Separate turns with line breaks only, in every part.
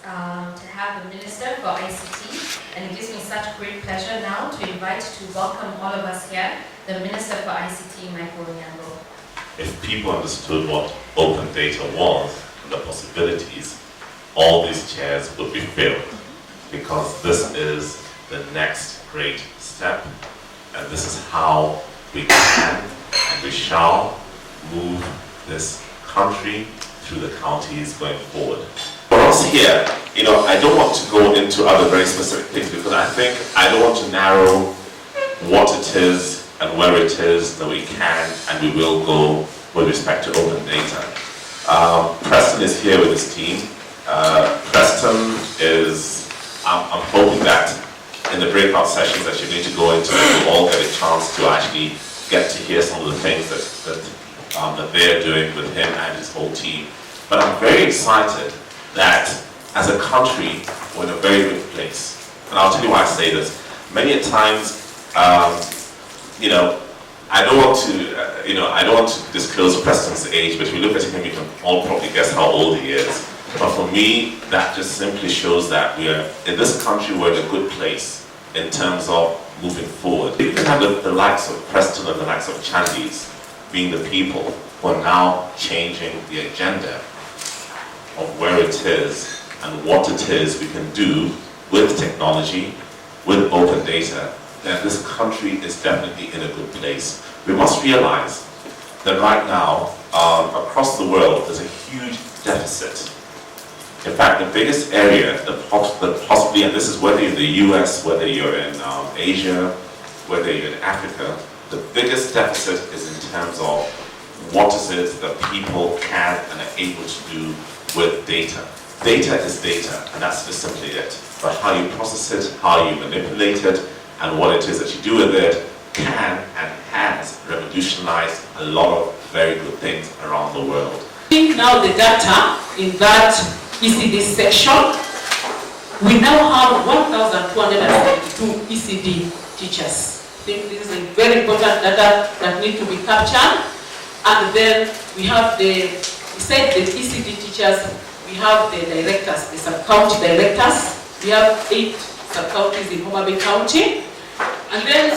to have a Minister for ICT, and it gives me such great pleasure now to invite to welcome all of us here, the Minister for ICT, Michael Onyango.
If people understood what open data was and the possibilities, all these chairs would be filled, because this is the next great step, and this is how we can and we shall move this country through the counties going forward. For us here, I don't want to go into other very specific things, because I don't want to narrow what it is and where it is that we can and we will go with respect to open data. Preston is here with his team. Preston is, I'm hoping that in the breakout sessions that you're going to go into, we'll all get a chance to actually get to hear some of the things that they're doing with him and his whole team. But I'm very excited that as a country, we're in a very good place. And I'll tell you why I say this. Many a times, I don't want to disclose Preston's age, but if you look at him, you can all probably guess how old he is. But for me, that just simply shows that we are, in this country, we're in a good place in terms of moving forward. You can have the likes of Preston and the likes of Chandis being the people who are now changing the agenda of where it is and what it is we can do with technology, with open data, then this country is definitely in a good place. We must realize that right now, across the world, there's a huge deficit. In fact, the biggest area that possibly, and this is whether you're in the US, whether you're in Asia, whether you're in Africa, the biggest deficit is in terms of what is it that people can and are able to do with data. Data is data, and that's just simply it. But how you process it, how you manipulate it, and what it is that you do with it can and has revolutionized a lot of very good things around the world.
I think now the data in that ECD section, we now have 1,272 ECD teachers. I think this is a very important data that need to be captured. And then we have besides the ECD teachers, we have the directors, the sub-county directors. We have 8 sub-counties in Homa Bay County. And then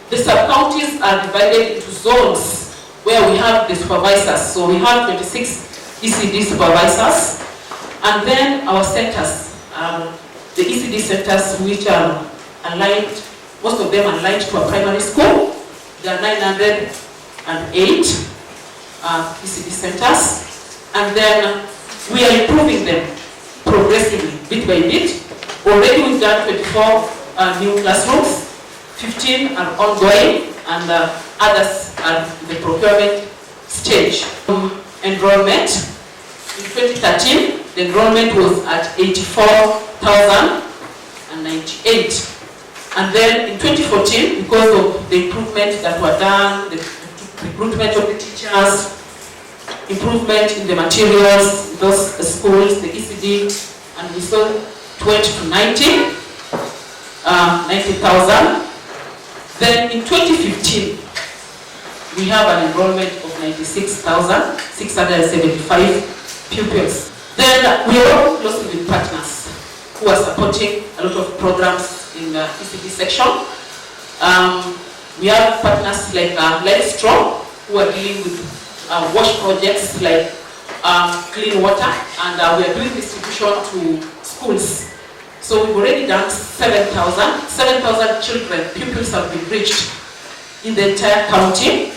the sub-counties are divided into zones where we have the supervisors. So we have 26 ECD supervisors. And then our centers, the ECD centers which are aligned, most of them are aligned to a primary school. There are 908 ECD centers. And then we are improving them progressively, bit by bit. Already we've done 24 new classrooms, 15 are ongoing, and others are in the procurement stage. Enrollment, in 2013, the enrollment was at 84,098. And then in 2014, because of the improvements that were done, the recruitment of the teachers, improvement in the materials, in those schools, the ECD, and we saw it went to 90,000. Then in 2015, we have an enrollment of 96,675 pupils. Then we are working closely with partners who are supporting a lot of programs in the ECD section. We have partners like Let's-Straw, who are dealing with wash projects like clean water, and we are doing distribution to schools. So we've already done 7,000 children, pupils have been reached in the entire county.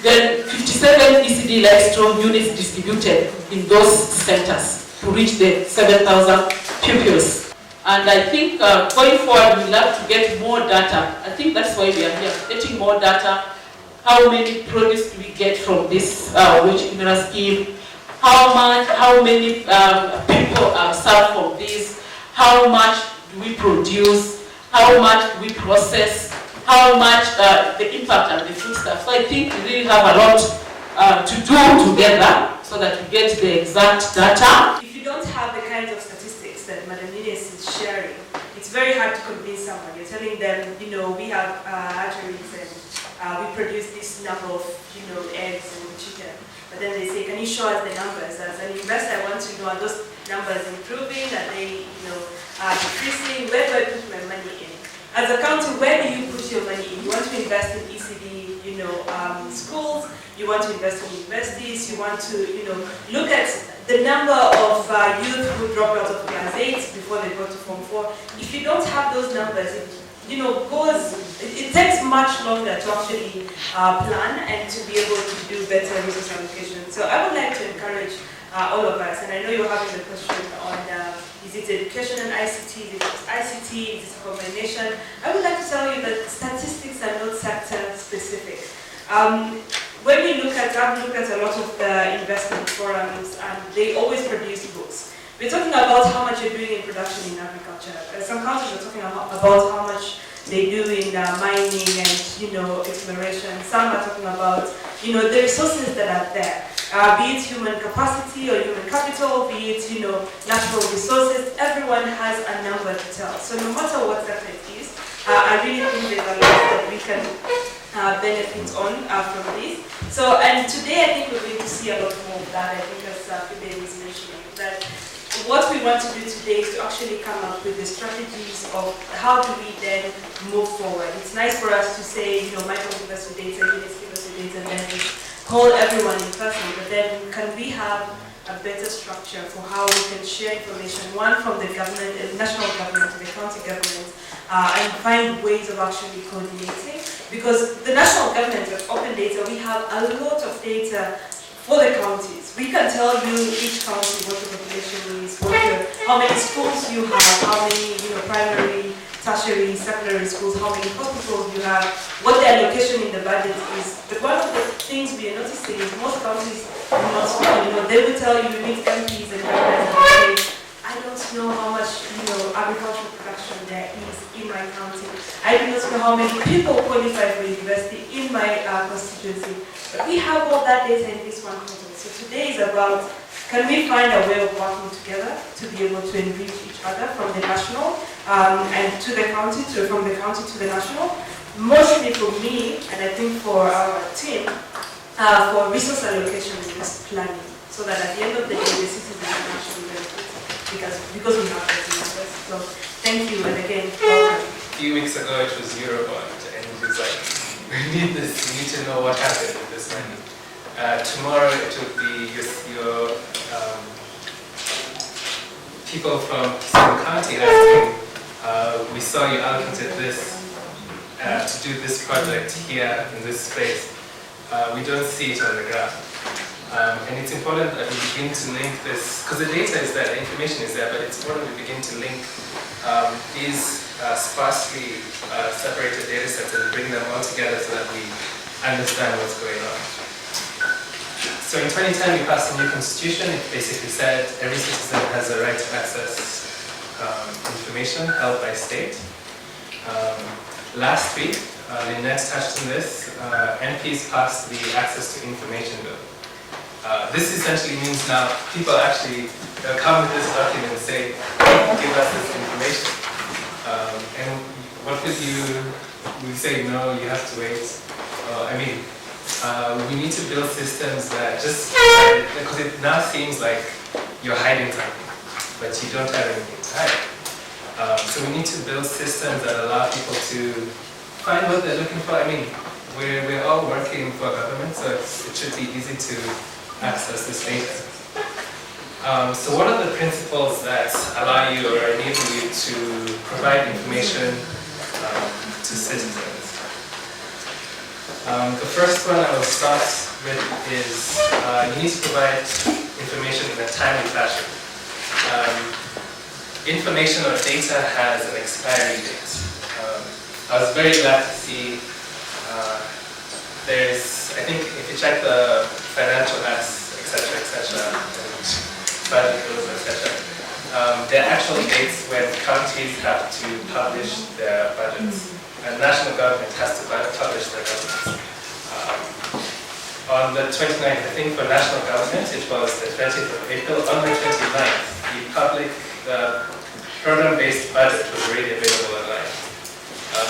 Then 57 ECD Let's-Straw units distributed in those centers to reach the 7,000 pupils. And I think going forward, we'll have to get more data. I think that's why we are here, getting more data. How many produce do we get from this wage mineral scheme? How many people are served from this? How much do we produce? How much do we process? How much the impact on the food stuff? So I think we really have a lot to do together so that we get the exact data.
If you don't have the kinds of statistics that Madam Ines is sharing, it's very hard to convince someone. You're telling them, we have hatcheries and we produce this number of, eggs and chicken. But then they say, can you show us the numbers? As an investor, I want to know, are those numbers improving? Are they, decreasing? Where do I put my money in? As a county, where do you put your money in? You want to invest in ECD, schools. You want to invest in universities. You want to, look at the number of youth who drop out of class 8 before they go to Form 4. If you don't have those numbers, it takes much longer to actually plan and to be able to do better resource allocation. So I would like to encourage all of us, and I know you're having the question on is it education and ICT, is it ICT, is it a combination? I would like to tell you that statistics are not sector specific. When we I've looked at a lot of the investment forums, and they always produce books. We're talking about how much you're doing in production in agriculture. Some countries are talking about how much they do in mining and exploration. Some are talking about the resources that are there, be it human capacity or human capital, be it natural resources. Everyone has a number to tell. So no matter what sector it is, I really think there's a lot that we can benefit on from this. So, and today I think we're going to see a lot more of that. I think as Fidel was mentioning, that what we want to do today is to actually come up with the strategies of how do we then move forward. It's nice for us to say, Michael give us the data, Eunice give us the data, and then we call everyone in person, but then can we have a better structure for how we can share information, one from the government, national government to the county government, and find ways of actually coordinating. Because the national government of open data, we have a lot of data for the counties. We can tell you each county what the population is, how many schools you have, how many primary, tertiary, secondary schools, how many hospitals you have, what the allocation in the budget is. But one of the things we are noticing is most counties do not know. They will tell you need MPs and governors. I don't know how much agricultural production there is in my county. I do not know how many people qualify for university in my constituency. But we have all that data in this one context. So today is about, can we find a way of working together to be able to enrich each other from the national and to the county, from the county to the national. Mostly for me, and I think for our team, for resource allocation and risk planning, so that at the end of the day, the citizens can actually benefit because we have those numbers. So thank you, and again, welcome.
A few weeks ago, it was Eurobond, and it was like, we need this, we need to know what happened with this money. Tomorrow, it will be your people from Kisumu County asking, we saw you allocated this to do this project here in this space. We don't see it on the graph. And it's important that we begin to link this, because the data is there, the information is there, but it's important we begin to link these sparsely separated data sets and bring them all together so that we understand what's going on. So in 2010 we passed a new constitution. It basically said every citizen has the right to access information held by state. Last week, Lynette touched on this, MPs passed the Access to Information Bill. This essentially means now people actually come with this document and say, give us this information. And what would we say, no, you have to wait. We need to build systems that because it now seems like you're hiding something, but you don't have anything to hide. So we need to build systems that allow people to find what they're looking for. We're all working for government, so it should be easy to access this data. So what are the principles that allow you or enable you to provide information to citizens? The first one I will start with is you need to provide information in a timely fashion. Information or data has an expiry date. I was very glad to see I think if you check the financial apps, etc., budget bills, etc., there are actual dates when counties have to publish their budgets, and national government has to publish their budgets. On the 29th, I think for national government, it was the 20th of April. On the 29th, the program-based budget was already available online.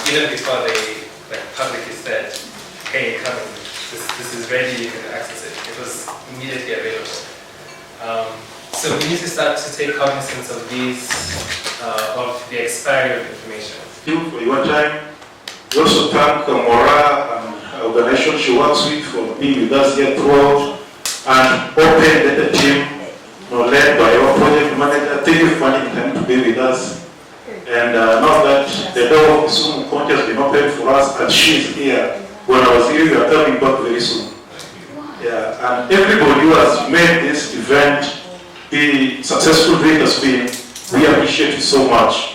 Even before they publicly said, hey, come in, this is ready, you can access it. It was immediately available. So So we need to start to take cognizance of these, of the expiry of information.
Thank you for your time. We also thank Mora and the organization she works with for being with us here throughout, and open the team, led by our project manager. Thank you for finding time to be with us. And now that the door of Kisumu County has been opened for us, and she is here. When I was here, we are coming back very soon. Yeah, and everybody who has made this event the successful way it has been, we appreciate it so much.